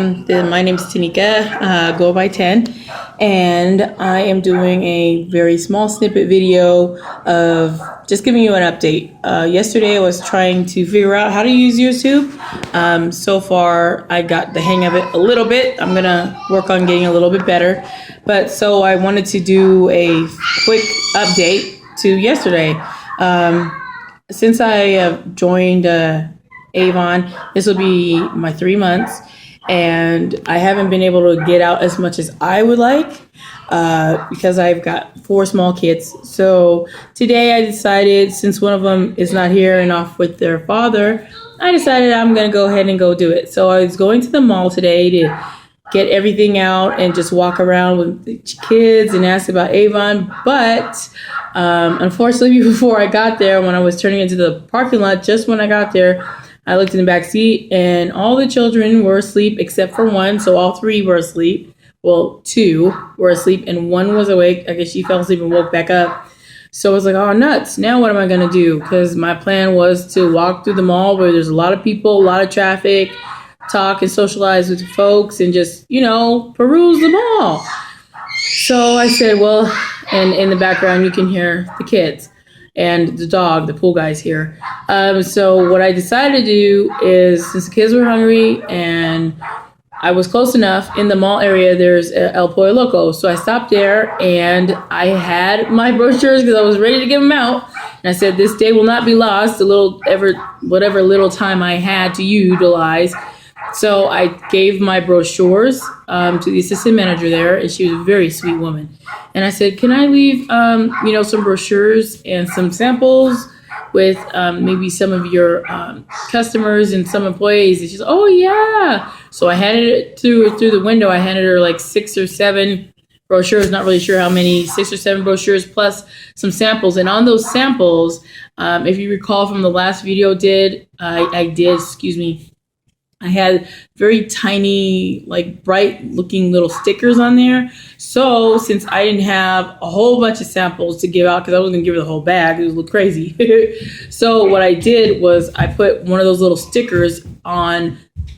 My name is Tanika, go by 10, and I am doing a very small snippet video of just giving you an update. Yesterday I was trying to figure out how to use YouTube. So far I got the hang of it a little bit. I'm gonna work on getting a little bit better. But so I wanted to do a quick update to yesterday. Since I have joined Avon, this will be my 3 months, and I haven't been able to get out as much as I would like because I've got 4 small kids. So today I decided, since one of them is not here and off with their father, I decided I'm going to go ahead and go do it. So I was going to the mall today to get everything out and just walk around with the kids and ask about Avon. But unfortunately, before I got there, when I was turning into the parking lot, just when I got there, I looked in the back seat and all the children were asleep except for one. So all 3 were asleep. Well, 2 were asleep and 1 was awake. I guess she fell asleep and woke back up. So I was like, oh, nuts. Now what am I going to do? Because my plan was to walk through the mall where there's a lot of people, a lot of traffic, talk and socialize with folks and just, peruse the mall. So I said, well, and in the background you can hear the kids and the dog, the pool guy's here. So what I decided to do is, since the kids were hungry and I was close enough, in the mall area there's El Pollo Loco. So I stopped there and I had my brochures because I was ready to give them out. And I said, this day will not be lost, whatever little time I had to utilize. So I gave my brochures to the assistant manager there, and she was a very sweet woman. And I said, can I leave, some brochures and some samples with maybe some of your customers and some employees? And she's, oh yeah. So I handed it through the window. I handed her like 6 or 7 brochures, not really sure how many, 6 or 7 brochures plus some samples. And on those samples, if you recall from the last video I had very tiny, like bright looking little stickers on there. So since I didn't have a whole bunch of samples to give out, because I wasn't going to give her the whole bag, it would look crazy. So what I did was I put one of those little stickers on.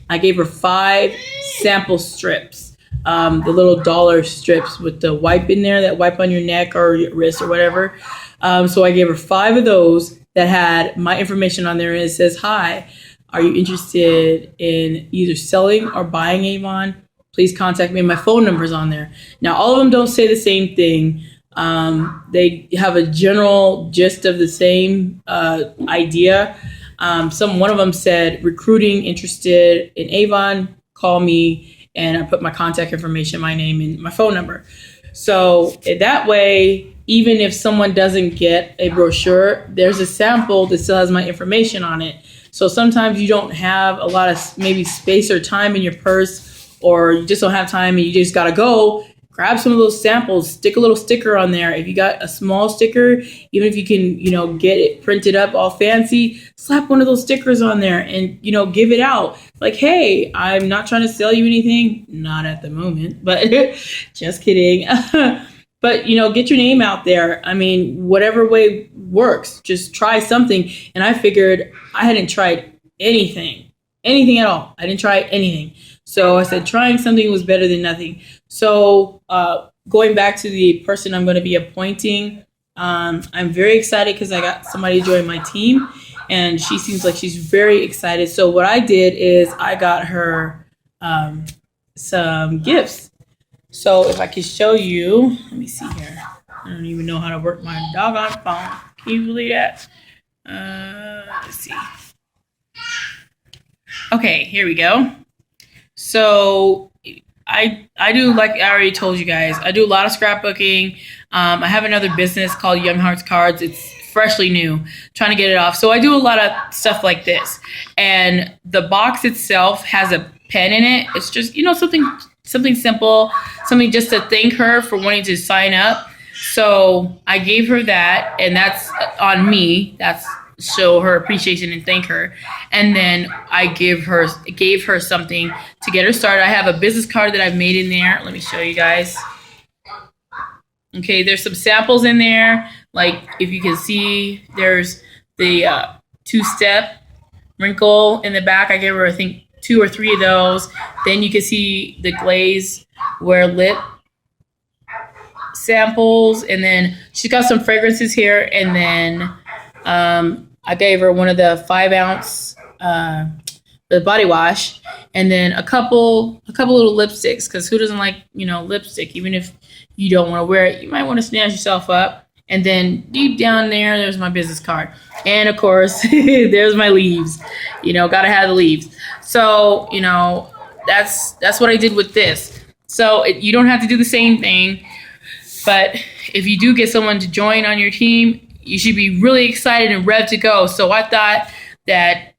I gave her 5 sample strips, the little dollar strips with the wipe in there, that wipe on your neck or your wrist or whatever. So I gave her 5 of those that had my information on there, and it says, hi, are you interested in either selling or buying Avon? Please contact me. My phone number's on there. Now, all of them don't say the same thing. They have a general gist of the same idea. One of them said, recruiting, interested in Avon, call me. And I put my contact information, my name, and my phone number. So that way, even if someone doesn't get a brochure, there's a sample that still has my information on it. So sometimes you don't have a lot of maybe space or time in your purse, or you just don't have time and you just got to go. Grab some of those samples, stick a little sticker on there. If you got a small sticker, even if you can, get it printed up all fancy, slap one of those stickers on there and, give it out. Like, hey, I'm not trying to sell you anything. Not at the moment, but just kidding. But, get your name out there. I mean, whatever way works, just try something. And I figured I hadn't tried anything at all. I didn't try anything. So I said, trying something was better than nothing. So going back to the person I'm going to be appointing, I'm very excited because I got somebody to join my team, and she seems like she's very excited. So what I did is I got her some gifts. So if I can show you, let me see here. I don't even know how to work my doggone phone. Can you believe that? Let's see. Okay, here we go. So I do, like I already told you guys, I do a lot of scrapbooking. I have another business called Young Hearts Cards. It's freshly new, trying to get it off. So I do a lot of stuff like this. And the box itself has a pen in it. It's just, something simple, something just to thank her for wanting to sign up. So I gave her that, and that's on me. That's show her appreciation and thank her. And then I gave her something to get her started. I have a business card that I've made in there. Let me show you guys. Okay, there's some samples in there. Like, if you can see, there's the 2-step wrinkle in the back. I gave her, I think, 2 or 3 of those. Then you can see the glaze wear lip samples, and then she's got some fragrances here, and then I gave her one of the 5-ounce the body wash, and then a couple little lipsticks, because who doesn't like, lipstick? Even if you don't want to wear it, you might want to snazz yourself up. And then deep down there's my business card, and of course there's my leaves. Gotta have the leaves. So that's what I did with this. So you don't have to do the same thing, but if you do get someone to join on your team, you should be really excited and ready to go. So I thought that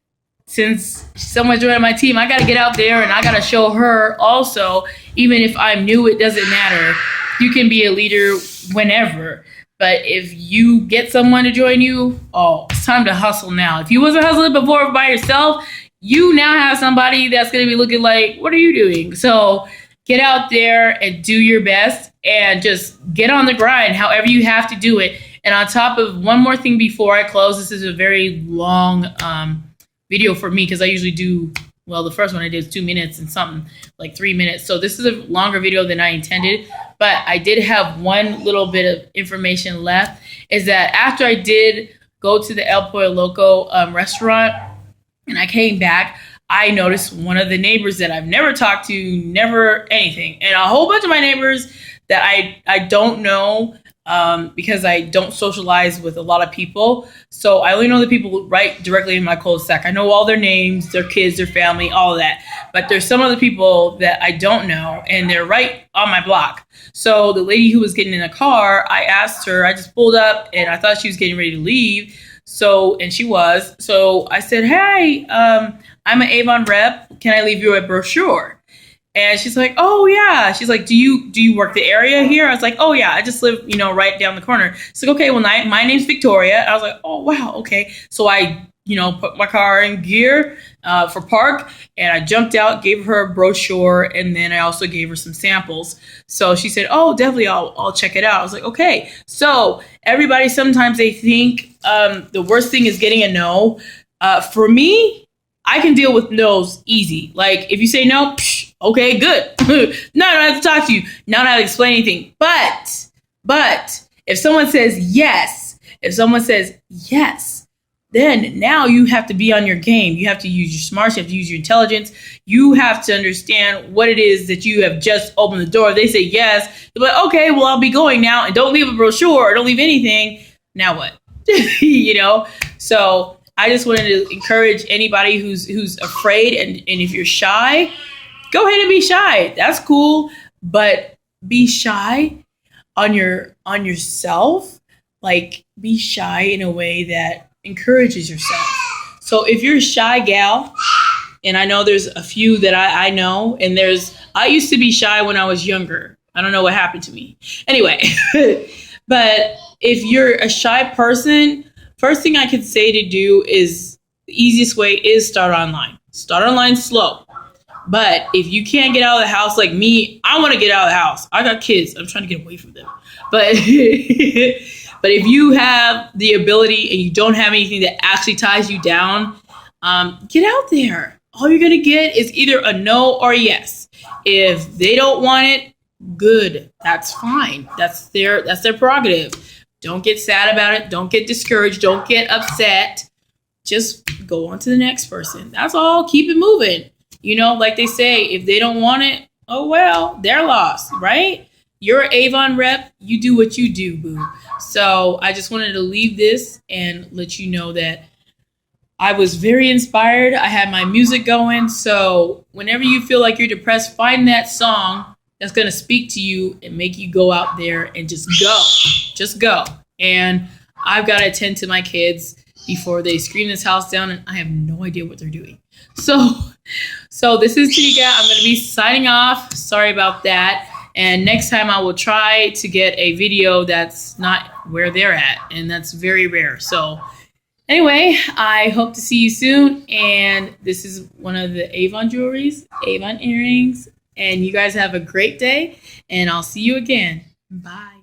since someone joined my team, I got to get out there and I got to show her also, even if I'm new, it doesn't matter. You can be a leader whenever. But if you get someone to join you, it's time to hustle now. If you wasn't hustling before by yourself, you now have somebody that's going to be looking like, what are you doing? So get out there and do your best and just get on the grind, however you have to do it. And on top of one more thing before I close, this is a very long video for me, because I usually do, the first one I did is 2 minutes and something, like 3 minutes. So this is a longer video than I intended, but I did have one little bit of information left, is that after I did go to the El Pollo Loco restaurant and I came back, I noticed one of the neighbors that I've never talked to, never anything. And a whole bunch of my neighbors that I don't know, because I don't socialize with a lot of people. So I only know the people right directly in my cul-de-sac. I know all their names, their kids, their family, all of that. But there's some other people that I don't know, and they're right on my block. So the lady who was getting in the car, I asked her, I just pulled up and I thought she was getting ready to leave. And she was. So I said, hey, I'm an Avon rep. Can I leave you a brochure? And she's like, oh yeah. She's like, do you work the area here? I was like, oh yeah, I just live, right down the corner. She's like, okay, well, my name's Victoria. I was like, oh wow, okay. So I, put my car in gear for park, and I jumped out, gave her a brochure, and then I also gave her some samples. So she said, oh, definitely, I'll check it out. I was like, okay. So everybody, sometimes they think the worst thing is getting a no. For me, I can deal with no's easy. Like if you say no, okay, good. No, I don't have to talk to you. Now I don't have to explain anything. But if someone says yes, then now you have to be on your game. You have to use your smarts. You have to use your intelligence. You have to understand what it is that you have just opened the door. If they say yes, they're like, okay, well, I'll be going now, and don't leave a brochure or don't leave anything. Now what? So I just wanted to encourage anybody who's afraid, and if you're shy, go ahead and be shy. That's cool, but be shy on yourself. Like, be shy in a way that encourages yourself. So if you're a shy gal, and I know there's a few that I know, and I used to be shy when I was younger. I don't know what happened to me. Anyway, but if you're a shy person, first thing I could say to do is, the easiest way is start online. Start online slow. But if you can't get out of the house like me, I want to get out of the house. I got kids. I'm trying to get away from them. But but if you have the ability and you don't have anything that actually ties you down, get out there. All you're going to get is either a no or a yes. If they don't want it, good. That's fine. That's their prerogative. Don't get sad about it. Don't get discouraged. Don't get upset. Just go on to the next person. That's all. Keep it moving. Like they say, if they don't want it, oh well, they're lost, right? You're an Avon rep. You do what you do, boo. So I just wanted to leave this and let you know that I was very inspired. I had my music going. So whenever you feel like you're depressed, find that song that's going to speak to you and make you go out there and just go. Just go. And I've got to attend to my kids before they scream this house down, and I have no idea what they're doing. So this is Tanika. I'm going to be signing off. Sorry about that. And next time I will try to get a video that's not where they're at, and that's very rare. So anyway, I hope to see you soon. And this is one of the Avon jewelries, Avon earrings. And you guys have a great day, and I'll see you again. Bye.